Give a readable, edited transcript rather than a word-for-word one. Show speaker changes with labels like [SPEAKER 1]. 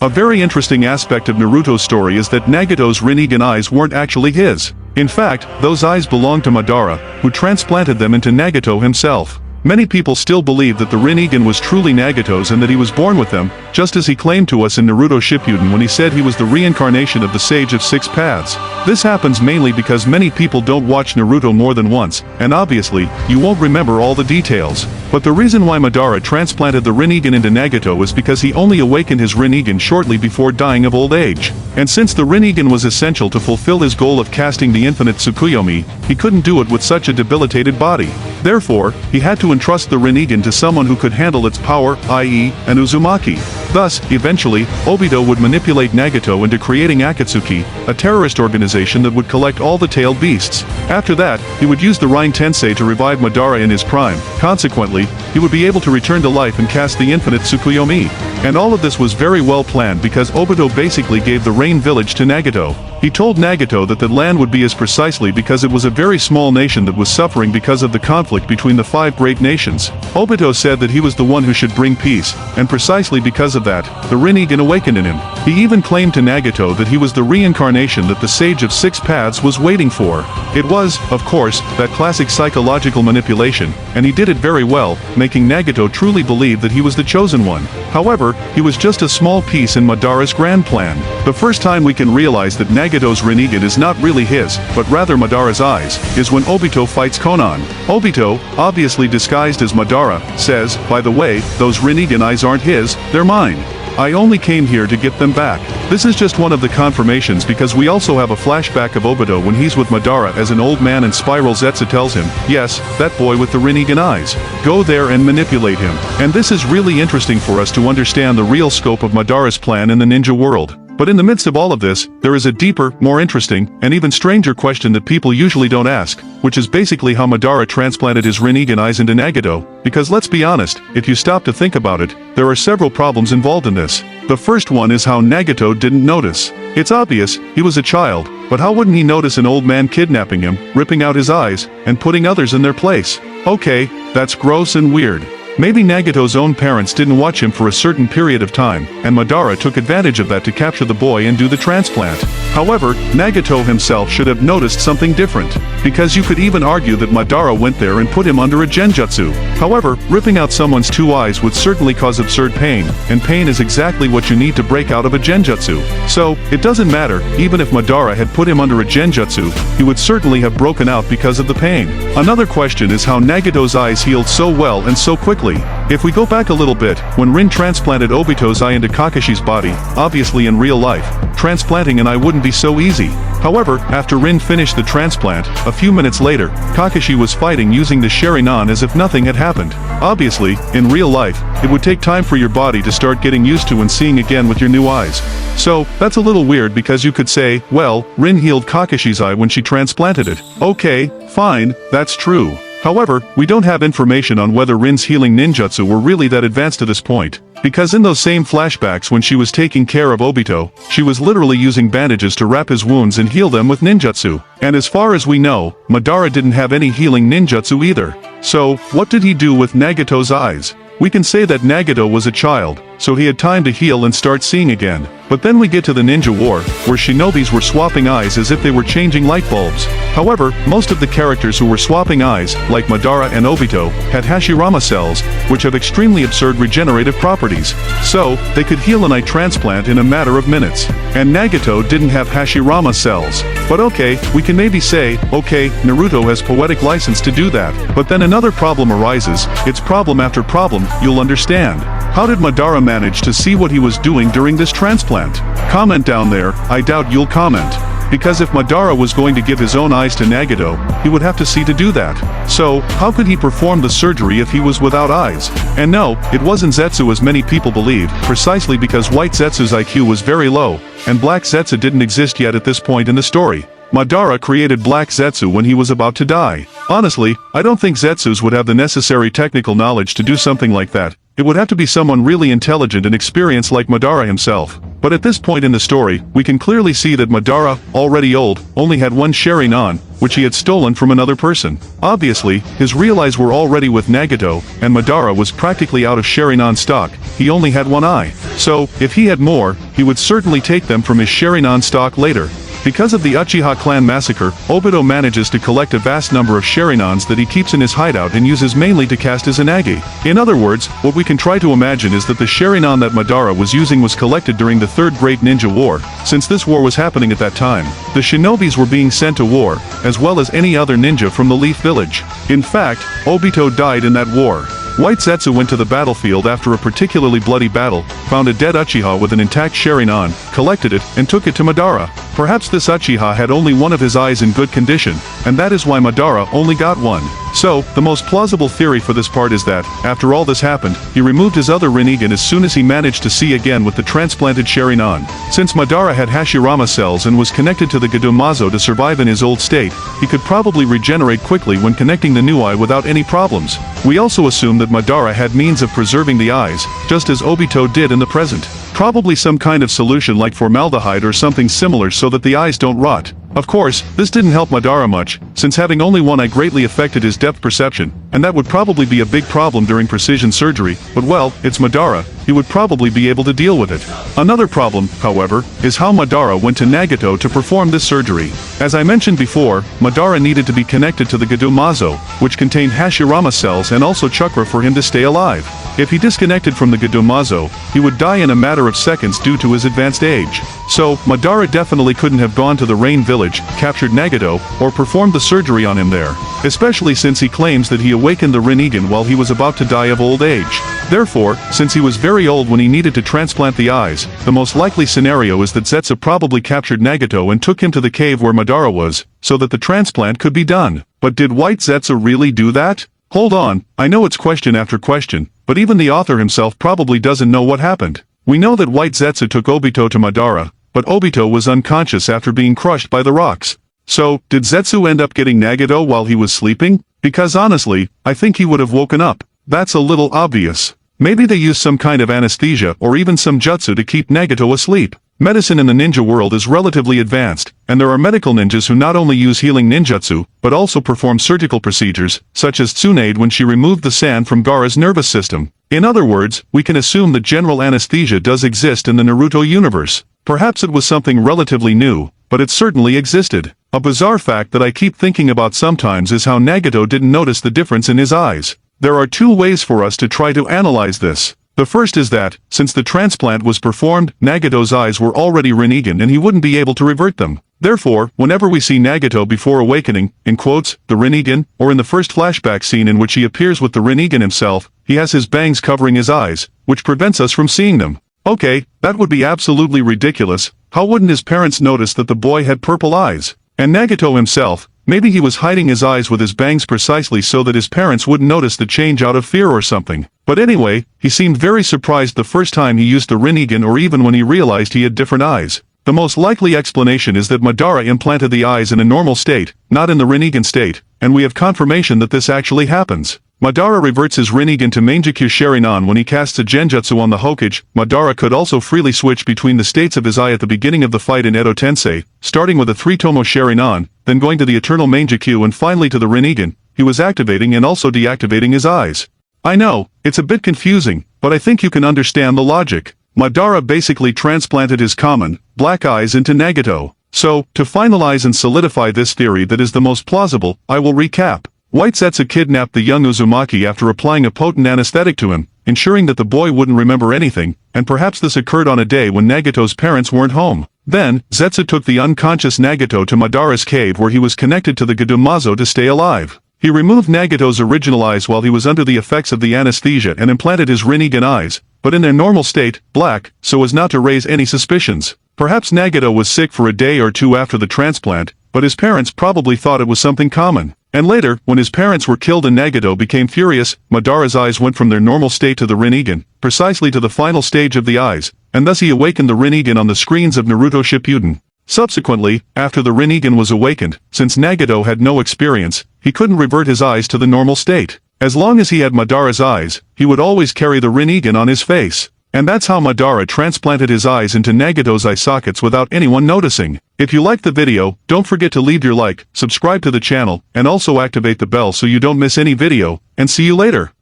[SPEAKER 1] A very interesting aspect of Naruto's story is that Nagato's Rinnegan eyes weren't actually his. In fact, those eyes belonged to Madara, who transplanted them into Nagato himself. Many people still believe that the Rinnegan was truly Nagato's and that he was born with them, just as he claimed to us in Naruto Shippuden when he said he was the reincarnation of the Sage of Six Paths. This happens mainly because many people don't watch Naruto more than once, and obviously, you won't remember all the details. But the reason why Madara transplanted the Rinnegan into Nagato is because he only awakened his Rinnegan shortly before dying of old age. And since the Rinnegan was essential to fulfill his goal of casting the Infinite Tsukuyomi, he couldn't do it with such a debilitated body. Therefore, he had to entrust the Rinnegan to someone who could handle its power, i.e., an Uzumaki. Thus, eventually, Obito would manipulate Nagato into creating Akatsuki, a terrorist organization that would collect all the tailed beasts. After that, he would use the Rain Tensei to revive Madara in his prime. Consequently, he would be able to return to life and cast the Infinite Tsukuyomi. And all of this was very well planned because Obito basically gave the Rain Village to Nagato. He told Nagato that the land would be his precisely because it was a very small nation that was suffering because of the conflict between the 5 great nations. Obito said that he was the one who should bring peace, and precisely because of that, the Rinnegan awakened in him. He even claimed to Nagato that he was the reincarnation that the Sage of Six Paths was waiting for. It was, of course, that classic psychological manipulation, and he did it very well, making Nagato truly believe that he was the chosen one. However, he was just a small piece in Madara's grand plan. The first time we can realize that Nagato's Rinnegan is not really his, but rather Madara's eyes, is when Obito fights Konan. Obito, obviously disguised as Madara, says, "By the way, those Rinnegan eyes aren't his, they're mine. I only came here to get them back." This is just one of the confirmations because we also have a flashback of Obito when he's with Madara as an old man and Spiral Zetsu tells him, "Yes, that boy with the Rinnegan eyes. Go there and manipulate him." And this is really interesting for us to understand the real scope of Madara's plan in the ninja world. But in the midst of all of this, there is a deeper, more interesting, and even stranger question that people usually don't ask, which is basically how Madara transplanted his Rinnegan eyes into Nagato, because let's be honest, if you stop to think about it, there are several problems involved in this. The first one is how Nagato didn't notice. It's obvious, he was a child, but how wouldn't he notice an old man kidnapping him, ripping out his eyes, and putting others in their place? Okay, that's gross and weird. Maybe Nagato's own parents didn't watch him for a certain period of time, and Madara took advantage of that to capture the boy and do the transplant. However, Nagato himself should have noticed something different, because you could even argue that Madara went there and put him under a genjutsu. However, ripping out someone's 2 eyes would certainly cause absurd pain, and pain is exactly what you need to break out of a genjutsu. So, it doesn't matter, even if Madara had put him under a genjutsu, he would certainly have broken out because of the pain. Another question is how Nagato's eyes healed so well and so quickly. If we go back a little bit, when Rin transplanted Obito's eye into Kakashi's body, obviously in real life, transplanting an eye wouldn't be so easy. However, after Rin finished the transplant, a few minutes later, Kakashi was fighting using the Sharingan as if nothing had happened. Obviously, in real life, it would take time for your body to start getting used to and seeing again with your new eyes. So, that's a little weird because you could say, well, Rin healed Kakashi's eye when she transplanted it. Okay, fine, that's true. However, we don't have information on whether Rin's healing ninjutsu were really that advanced to this point, because in those same flashbacks when she was taking care of Obito, she was literally using bandages to wrap his wounds and heal them with ninjutsu. And as far as we know, Madara didn't have any healing ninjutsu either. So, what did he do with Nagato's eyes? We can say that Nagato was a child, so he had time to heal and start seeing again. But then we get to the Ninja War, where shinobis were swapping eyes as if they were changing light bulbs. However, most of the characters who were swapping eyes, like Madara and Obito, had Hashirama cells, which have extremely absurd regenerative properties. So, they could heal an eye transplant in a matter of minutes. And Nagato didn't have Hashirama cells. But okay, we can maybe say, okay, Naruto has poetic license to do that. But then another problem arises, it's problem after problem, you'll understand. How did Madara manage to see what he was doing during this transplant? Comment down there, I doubt you'll comment. Because if Madara was going to give his own eyes to Nagato, he would have to see to do that. So, how could he perform the surgery if he was without eyes? And no, it wasn't Zetsu as many people believe, precisely because White Zetsu's IQ was very low, and Black Zetsu didn't exist yet at this point in the story. Madara created Black Zetsu when he was about to die. Honestly, I don't think Zetsus would have the necessary technical knowledge to do something like that. It would have to be someone really intelligent and experienced like Madara himself. But at this point in the story, we can clearly see that Madara, already old, only had one Sharingan, which he had stolen from another person. Obviously, his real eyes were already with Nagato, and Madara was practically out of Sharingan stock. He only had one eye. So, if he had more, he would certainly take them from his Sharingan stock later. Because of the Uchiha clan massacre, Obito manages to collect a vast number of Sharinans that he keeps in his hideout and uses mainly to cast Izanagi. In other words, what we can try to imagine is that the Sharinan that Madara was using was collected during the Third Great Ninja War, since this war was happening at that time. The shinobis were being sent to war, as well as any other ninja from the Leaf Village. In fact, Obito died in that war. White Zetsu went to the battlefield after a particularly bloody battle, found a dead Uchiha with an intact Sharingan, collected it, and took it to Madara. Perhaps this Uchiha had only one of his eyes in good condition, and that is why Madara only got one. So, the most plausible theory for this part is that, after all this happened, he removed his other Rinnegan as soon as he managed to see again with the transplanted Sharingan. Since Madara had Hashirama cells and was connected to the Gadomazo to survive in his old state, he could probably regenerate quickly when connecting the new eye without any problems. We also assume that Madara had means of preserving the eyes, just as Obito did in the present. Probably some kind of solution like formaldehyde or something similar so that the eyes don't rot. Of course, this didn't help Madara much, since having only one eye greatly affected his depth perception, and that would probably be a big problem during precision surgery, but well, it's Madara, he would probably be able to deal with it. Another problem, however, is how Madara went to Nagato to perform this surgery. As I mentioned before, Madara needed to be connected to the Gadomazo, which contained Hashirama cells and also chakra for him to stay alive. If he disconnected from the Gadomazo, he would die in a matter of seconds due to his advanced age. So, Madara definitely couldn't have gone to the Rain Village, captured Nagato, or performed the surgery on him there. Especially since he claims that he awakened the Rinnegan while he was about to die of old age. Therefore, since he was very old when he needed to transplant the eyes, the most likely scenario is that Zetsu probably captured Nagato and took him to the cave where Madara was, so that the transplant could be done. But did White Zetsu really do that? Hold on, I know it's question after question, but even the author himself probably doesn't know what happened. We know that White Zetsu took Obito to Madara, but Obito was unconscious after being crushed by the rocks. So, did Zetsu end up getting Nagato while he was sleeping? Because honestly, I think he would have woken up. That's a little obvious. Maybe they used some kind of anesthesia or even some jutsu to keep Nagato asleep. Medicine in the ninja world is relatively advanced, and there are medical ninjas who not only use healing ninjutsu, but also perform surgical procedures, such as Tsunade when she removed the sand from Gaara's nervous system. In other words, we can assume that general anesthesia does exist in the Naruto universe. Perhaps it was something relatively new, but it certainly existed. A bizarre fact that I keep thinking about sometimes is how Nagato didn't notice the difference in his eyes. There are two ways for us to try to analyze this. The first is that, since the transplant was performed, Nagato's eyes were already Rinnegan and he wouldn't be able to revert them. Therefore, whenever we see Nagato before awakening, in quotes, the Rinnegan, or in the first flashback scene in which he appears with the Rinnegan himself, he has his bangs covering his eyes, which prevents us from seeing them. Okay, that would be absolutely ridiculous. How wouldn't his parents notice that the boy had purple eyes? And Nagato himself, maybe he was hiding his eyes with his bangs precisely so that his parents wouldn't notice the change out of fear or something. But anyway, he seemed very surprised the first time he used the Rinnegan or even when he realized he had different eyes. The most likely explanation is that Madara implanted the eyes in a normal state, not in the Rinnegan state, and we have confirmation that this actually happens. Madara reverts his Rinnegan to Mangekyou Sharingan when he casts a Genjutsu on the Hokage. Madara could also freely switch between the states of his eye at the beginning of the fight in Edo Tensei, starting with a 3-tomo Sharingan, then going to the Eternal Mangekyou and finally to the Rinnegan. He was activating and also deactivating his eyes. I know, it's a bit confusing, but I think you can understand the logic. Madara basically transplanted his common, black eyes into Nagato. So, to finalize and solidify this theory that is the most plausible, I will recap. White Zetsu kidnapped the young Uzumaki after applying a potent anesthetic to him, ensuring that the boy wouldn't remember anything, and perhaps this occurred on a day when Nagato's parents weren't home. Then, Zetsu took the unconscious Nagato to Madara's cave where he was connected to the Gadomazo to stay alive. He removed Nagato's original eyes while he was under the effects of the anesthesia and implanted his Rinnegan eyes, but in their normal state, black, so as not to raise any suspicions. Perhaps Nagato was sick for a day or two after the transplant, but his parents probably thought it was something common. And later, when his parents were killed and Nagato became furious, Madara's eyes went from their normal state to the Rinnegan, precisely to the final stage of the eyes, and thus he awakened the Rinnegan on the screens of Naruto Shippuden. Subsequently, after the Rinnegan was awakened, since Nagato had no experience, he couldn't revert his eyes to the normal state. As long as he had Madara's eyes, he would always carry the Rinnegan on his face. And that's how Madara transplanted his eyes into Nagato's eye sockets without anyone noticing. If you liked the video, don't forget to leave your like, subscribe to the channel, and also activate the bell so you don't miss any video, and see you later.